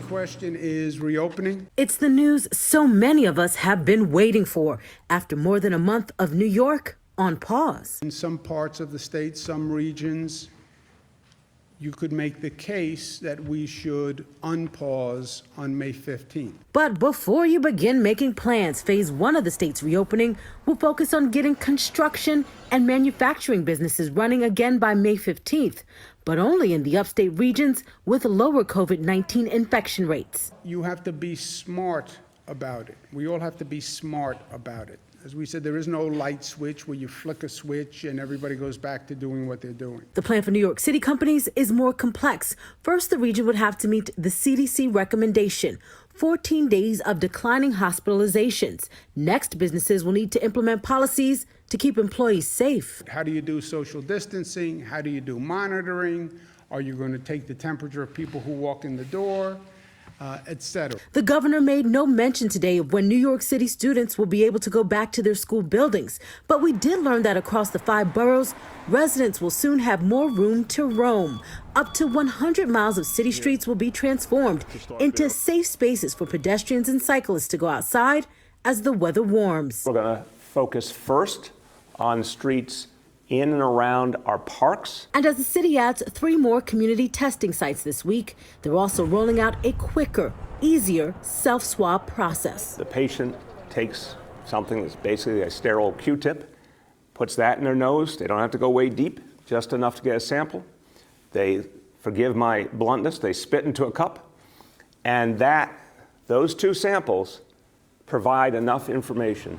question is reopening. It's the news so many of us have been waiting for after more than a month of New York on pause. In some parts of the state, some regions, you could make the case that we should unpause on May 15th. But before you begin making plans, phase one of the state's reopening will focus on getting construction and manufacturing businesses running again by May 15th, but only in the upstate regions with lower COVID-19 infection rates. You have to be smart about it. We all have to be smart about it. As we said, there is no light switch where you flick a switch and everybody goes back to doing what they're doing. The plan for New York City companies is more complex. First, the region would have to meet the CDC recommendation, 14 days of declining hospitalizations. Next, businesses will need to implement policies to keep employees safe. How do you do social distancing? How do you do monitoring? Are you going to take the temperature of people who walk in the door? Etc. The governor made no mention today of when New York City students will be able to go back to their school buildings. But we did learn that across the 5 boroughs, residents will soon have more room to roam. Up to 100 miles of city streets will be transformed into safe spaces for pedestrians and cyclists to go outside as the weather warms. We're going to focus first on streets in and around our parks. And as the city adds 3 more community testing sites this week, they're also rolling out a quicker, easier self-swab process. The patient takes something that's basically a sterile Q-tip, puts that in their nose. They don't have to go way deep, just enough to get a sample. They, forgive my bluntness, they spit into a cup. And those 2 samples provide enough information